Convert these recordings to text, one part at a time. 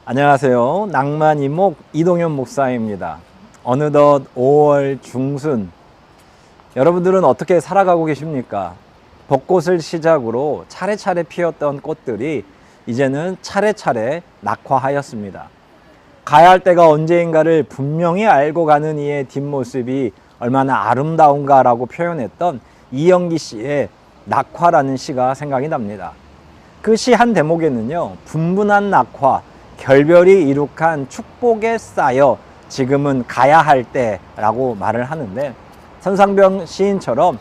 안녕하세요. 낭만 이목 이동현 목사입니다. 어느덧 5월 중순, 여러분들은 어떻게 살아가고 계십니까? 벚꽃을 시작으로 차례차례 피었던 꽃들이 이제는 차례차례 낙화하였습니다. 가야 할 때가 언제인가를 분명히 알고 가는 이의 뒷모습이 얼마나 아름다운가라고 표현했던 이영기 씨의 낙화라는 시가 생각이 납니다. 그 시 한 대목에는요, 분분한 낙화, 결별이 이룩한 축복에 쌓여 지금은 가야 할 때라고 말을 하는데, 선상병 시인처럼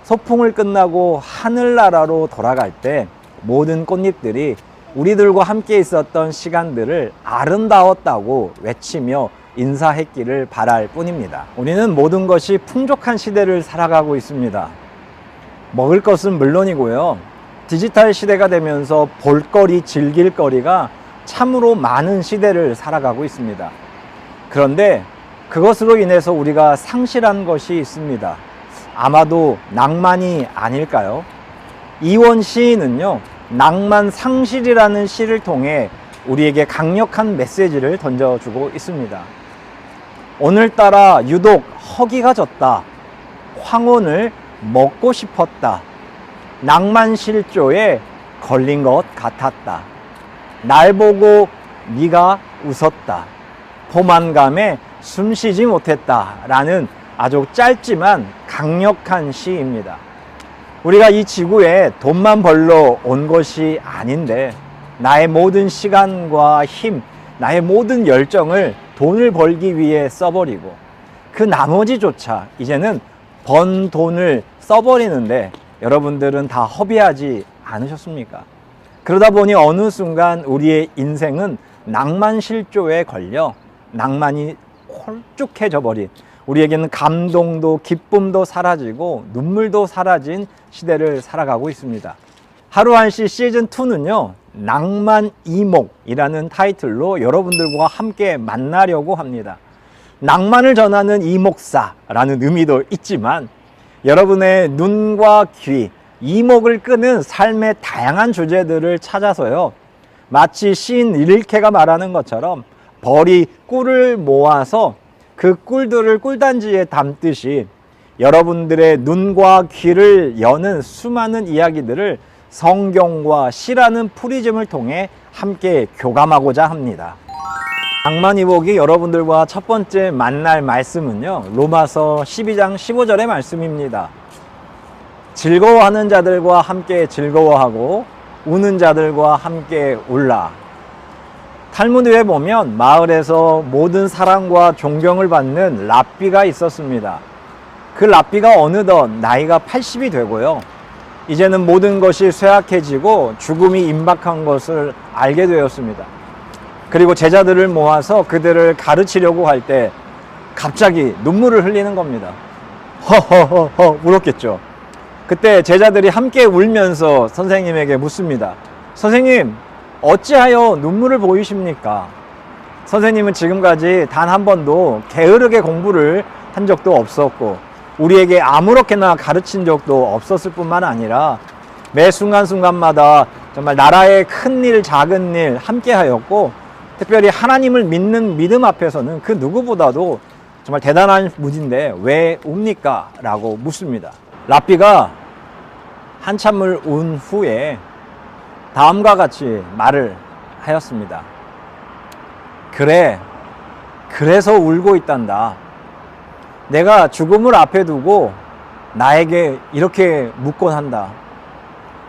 소풍을 끝나고 하늘나라로 돌아갈 때 모든 꽃잎들이 우리들과 함께 있었던 시간들을 아름다웠다고 외치며 인사했기를 바랄 뿐입니다. 우리는 모든 것이 풍족한 시대를 살아가고 있습니다. 먹을 것은 물론이고요, 디지털 시대가 되면서 볼거리, 즐길거리가 참으로 많은 시대를 살아가고 있습니다. 그런데 그것으로 인해서 우리가 상실한 것이 있습니다. 아마도 낭만이 아닐까요? 이원 시인은요, 낭만 상실이라는 시를 통해 우리에게 강력한 메시지를 던져주고 있습니다. 오늘따라 유독 허기가 졌다. 황혼을 먹고 싶었다. 낭만 실조에 걸린 것 같았다. 날 보고 네가 웃었다. 포만감에 숨쉬지 못했다. 라는 아주 짧지만 강력한 시입니다. 우리가 이 지구에 돈만 벌러 온 것이 아닌데, 나의 모든 시간과 힘, 나의 모든 열정을 돈을 벌기 위해 써버리고, 그 나머지조차 이제는 번 돈을 써버리는데 여러분들은 다 허비하지 않으셨습니까? 그러다 보니 어느 순간 우리의 인생은 낭만 실조에 걸려 낭만이 홀쭉해져 버린, 우리에게는 감동도 기쁨도 사라지고 눈물도 사라진 시대를 살아가고 있습니다. 하루 한 시 시즌2는요, 낭만 이목이라는 타이틀로 여러분들과 함께 만나려고 합니다. 낭만을 전하는 이목사라는 의미도 있지만, 여러분의 눈과 귀, 이목을 끄는 삶의 다양한 주제들을 찾아서요, 마치 시인 릴케가 말하는 것처럼 벌이 꿀을 모아서 그 꿀들을 꿀단지에 담듯이 여러분들의 눈과 귀를 여는 수많은 이야기들을 성경과 시라는 프리즘을 통해 함께 교감하고자 합니다. 낭만 이목이 여러분들과 첫 번째 만날 말씀은요, 로마서 12장 15절의 말씀입니다. 즐거워하는 자들과 함께 즐거워하고 우는 자들과 함께 울라. 탈무드에 보면 마을에서 모든 사랑과 존경을 받는 랍비가 있었습니다. 그 랍비가 어느덧 나이가 80이 되고요, 이제는 모든 것이 쇠약해지고 죽음이 임박한 것을 알게 되었습니다. 그리고 제자들을 모아서 그들을 가르치려고 할 때 갑자기 눈물을 흘리는 겁니다. 허허허허 울었겠죠. 그때 제자들이 함께 울면서 선생님에게 묻습니다. 선생님, 어찌하여 눈물을 보이십니까? 선생님은 지금까지 단 한 번도 게으르게 공부를 한 적도 없었고, 우리에게 아무렇게나 가르친 적도 없었을 뿐만 아니라 매 순간순간마다 정말 나라의 큰 일, 작은 일 함께 하였고, 특별히 하나님을 믿는 믿음 앞에서는 그 누구보다도 정말 대단한 분인데 왜 웁니까? 라고 묻습니다. 랍비가 한참을 운 후에 다음과 같이 말을 하였습니다. 그래, 그래서 울고 있단다. 내가 죽음을 앞에 두고 나에게 이렇게 묻곤 한다.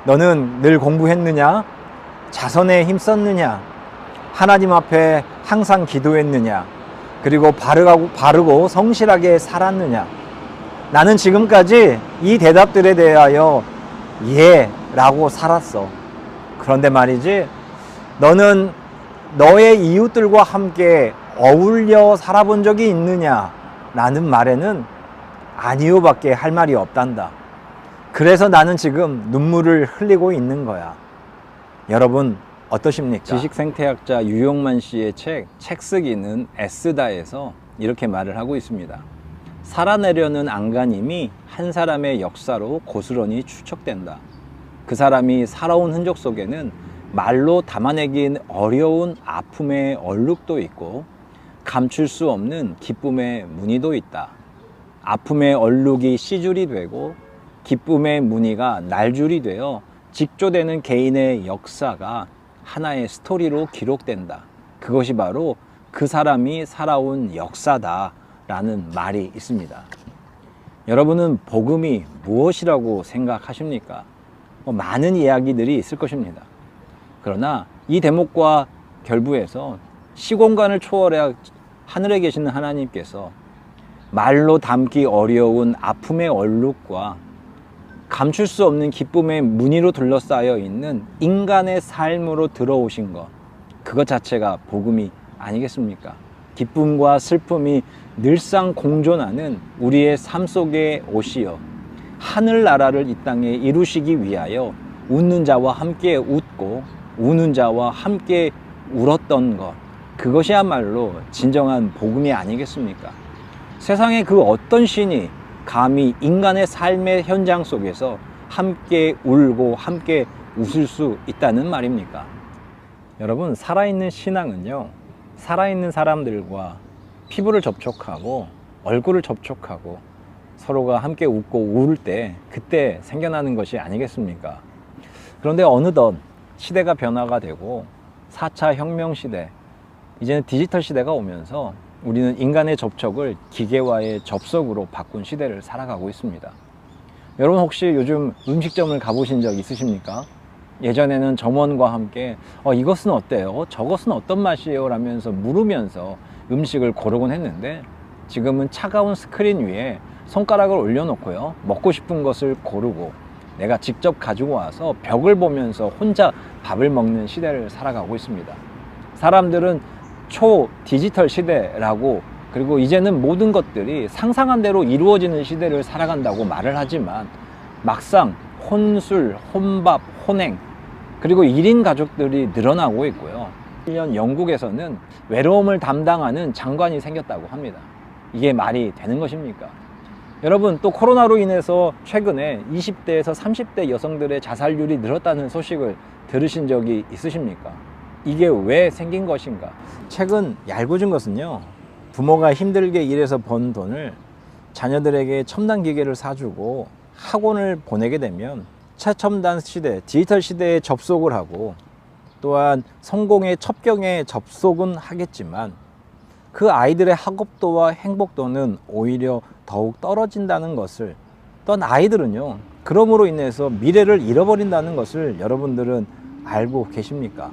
너는 늘 공부했느냐? 자선에 힘썼느냐? 하나님 앞에 항상 기도했느냐? 그리고 바르고 성실하게 살았느냐? 나는 지금까지 이 대답들에 대하여 예 라고 살았어. 그런데 말이지, 너는 너의 이웃들과 함께 어울려 살아본 적이 있느냐? 라는 말에는 아니요 밖에 할 말이 없단다. 그래서 나는 지금 눈물을 흘리고 있는 거야. 여러분, 어떠십니까? 지식생태학자 유용만 씨의 책 쓰기는 애쓰다에서 이렇게 말을 하고 있습니다. 살아내려는 안간힘이 한 사람의 역사로 고스란히 추적된다. 그 사람이 살아온 흔적 속에는 말로 담아내긴 어려운 아픔의 얼룩도 있고 감출 수 없는 기쁨의 무늬도 있다. 아픔의 얼룩이 씨줄이 되고 기쁨의 무늬가 날줄이 되어 직조되는 개인의 역사가 하나의 스토리로 기록된다. 그것이 바로 그 사람이 살아온 역사다라는 말이 있습니다. 여러분은 복음이 무엇이라고 생각하십니까? 많은 이야기들이 있을 것입니다. 그러나 이 대목과 결부해서 시공간을 초월해 하늘에 계시는 하나님께서 말로 담기 어려운 아픔의 얼룩과 감출 수 없는 기쁨의 무늬로 둘러싸여 있는 인간의 삶으로 들어오신 것, 그것 자체가 복음이 아니겠습니까? 기쁨과 슬픔이 늘상 공존하는 우리의 삶 속에 오시어 하늘나라를 이 땅에 이루시기 위하여 웃는 자와 함께 웃고 우는 자와 함께 울었던 것, 그것이야말로 진정한 복음이 아니겠습니까? 세상의 그 어떤 신이 감히 인간의 삶의 현장 속에서 함께 울고 함께 웃을 수 있다는 말입니까? 여러분, 살아있는 신앙은요, 살아있는 사람들과 피부를 접촉하고 얼굴을 접촉하고 서로가 함께 웃고 울 때 그때 생겨나는 것이 아니겠습니까? 그런데 어느덧 시대가 변화가 되고 4차 혁명 시대, 이제는 디지털 시대가 오면서 우리는 인간의 접촉을 기계와의 접속으로 바꾼 시대를 살아가고 있습니다. 여러분, 혹시 요즘 음식점을 가보신 적 있으십니까? 예전에는 점원과 함께 이것은 어때요? 저것은 어떤 맛이에요? 라면서 물으면서 음식을 고르곤 했는데, 지금은 차가운 스크린 위에 손가락을 올려놓고요, 먹고 싶은 것을 고르고 내가 직접 가지고 와서 벽을 보면서 혼자 밥을 먹는 시대를 살아가고 있습니다. 사람들은 초 디지털 시대라고, 그리고 이제는 모든 것들이 상상한 대로 이루어지는 시대를 살아간다고 말을 하지만, 막상 혼술, 혼밥, 혼행, 그리고 1인 가족들이 늘어나고 있고요. 1년 영국에서는 외로움을 담당하는 장관이 생겼다고 합니다. 이게 말이 되는 것입니까? 여러분, 또 코로나로 인해서 최근에 20대에서 30대 여성들의 자살률이 늘었다는 소식을 들으신 적이 있으십니까? 이게 왜 생긴 것인가? 최근 얄궂은 것은요, 부모가 힘들게 일해서 번 돈을 자녀들에게 첨단 기계를 사주고 학원을 보내게 되면 최첨단 시대, 디지털 시대에 접속을 하고, 또한 성공의 첩경에 접속은 하겠지만 그 아이들의 학업도와 행복도는 오히려 더욱 떨어진다는 것을, 또 아이들은요, 그럼으로 인해서 미래를 잃어버린다는 것을 여러분들은 알고 계십니까?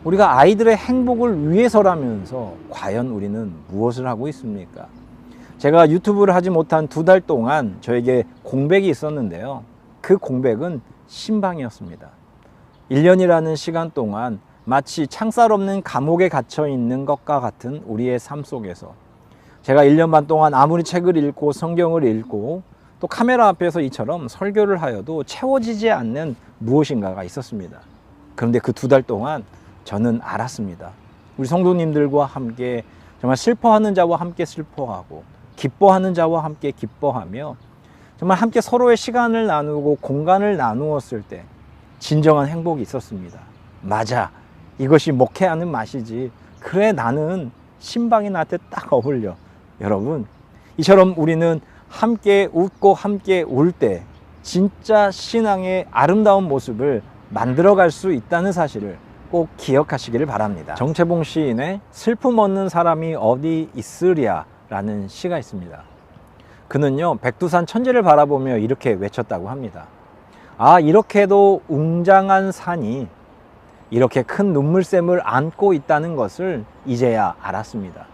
우리가 아이들의 행복을 위해서라면서 과연 우리는 무엇을 하고 있습니까? 제가 유튜브를 하지 못한 2달 동안 저에게 공백이 있었는데요, 그 공백은 신방이었습니다. 1년이라는 시간 동안 마치 창살 없는 감옥에 갇혀 있는 것과 같은 우리의 삶 속에서 제가 1년 반 동안 아무리 책을 읽고 성경을 읽고 또 카메라 앞에서 이처럼 설교를 하여도 채워지지 않는 무엇인가가 있었습니다. 그런데 그 2달 동안 저는 알았습니다. 우리 성도님들과 함께 정말 슬퍼하는 자와 함께 슬퍼하고 기뻐하는 자와 함께 기뻐하며 정말 함께 서로의 시간을 나누고 공간을 나누었을 때 진정한 행복이 있었습니다. 맞아, 이것이 목회하는 맛이지. 그래, 나는 신방이 나한테 딱 어울려. 여러분, 이처럼 우리는 함께 웃고 함께 울 때 진짜 신앙의 아름다운 모습을 만들어갈 수 있다는 사실을 꼭 기억하시기를 바랍니다. 정채봉 시인의 슬픔 없는 사람이 어디 있으랴 라는 시가 있습니다. 그는요, 백두산 천지를 바라보며 이렇게 외쳤다고 합니다. 아, 이렇게도 웅장한 산이 이렇게 큰 눈물샘을 안고 있다는 것을 이제야 알았습니다.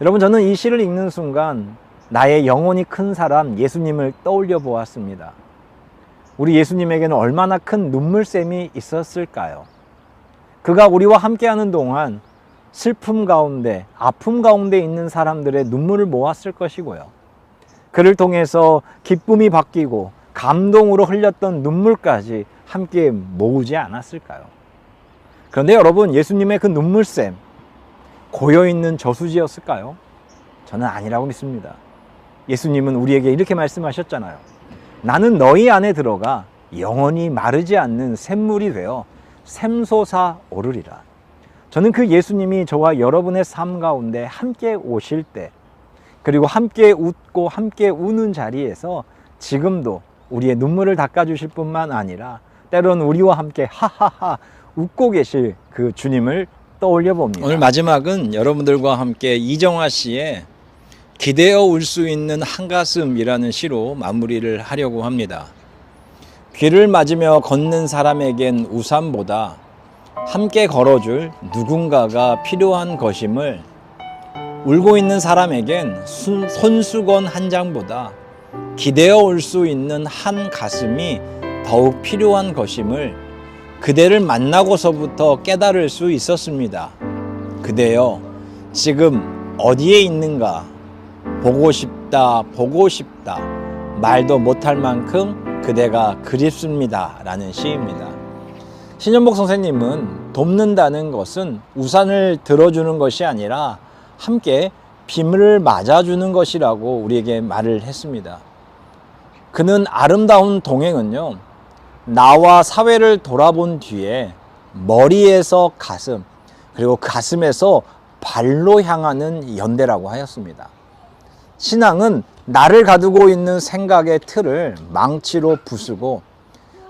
여러분, 저는 이 시를 읽는 순간 나의 영혼이 큰 사람 예수님을 떠올려 보았습니다. 우리 예수님에게는 얼마나 큰 눈물샘이 있었을까요? 그가 우리와 함께하는 동안 슬픔 가운데, 아픔 가운데 있는 사람들의 눈물을 모았을 것이고요, 그를 통해서 기쁨이 바뀌고 감동으로 흘렸던 눈물까지 함께 모으지 않았을까요? 그런데 여러분, 예수님의 그 눈물샘 고여있는 저수지였을까요? 저는 아니라고 믿습니다. 예수님은 우리에게 이렇게 말씀하셨잖아요. 나는 너희 안에 들어가 영원히 마르지 않는 샘물이 되어 샘솟아 오르리라. 저는 그 예수님이 저와 여러분의 삶 가운데 함께 오실 때, 그리고 함께 웃고 함께 우는 자리에서 지금도 우리의 눈물을 닦아주실 뿐만 아니라 때로는 우리와 함께 하하하 웃고 계실 그 주님을 떠올려 봅니다. 오늘 마지막은 여러분들과 함께 이정화 씨의 기대어 울 수 있는 한가슴이라는 시로 마무리를 하려고 합니다. 귀를 맞으며 걷는 사람에겐 우산보다 함께 걸어줄 누군가가 필요한 것임을, 울고 있는 사람에겐 손수건 한 장보다 기대어 올 수 있는 한 가슴이 더욱 필요한 것임을 그대를 만나고서부터 깨달을 수 있었습니다. 그대여, 지금 어디에 있는가? 보고 싶다, 보고 싶다. 말도 못할 만큼 그대가 그립습니다. 라는 시입니다. 신현복 선생님은 돕는다는 것은 우산을 들어주는 것이 아니라 함께 빗물을 맞아주는 것이라고 우리에게 말을 했습니다. 그는 아름다운 동행은요, 나와 사회를 돌아본 뒤에 머리에서 가슴, 그리고 가슴에서 발로 향하는 연대라고 하였습니다. 신앙은 나를 가두고 있는 생각의 틀을 망치로 부수고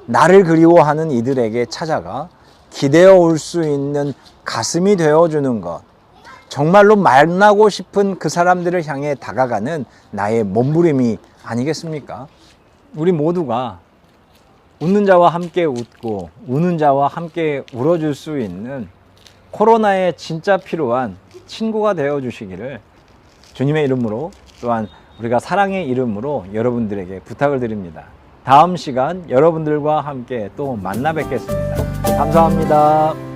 나를 그리워하는 이들에게 찾아가 기대어 올 수 있는 가슴이 되어주는 것, 정말로 만나고 싶은 그 사람들을 향해 다가가는 나의 몸부림이 아니겠습니까? 우리 모두가 웃는 자와 함께 웃고 우는 자와 함께 울어줄 수 있는 코로나에 진짜 필요한 친구가 되어주시기를 주님의 이름으로, 또한 우리가 사랑의 이름으로 여러분들에게 부탁을 드립니다. 다음 시간 여러분들과 함께 또 만나 뵙겠습니다. 감사합니다.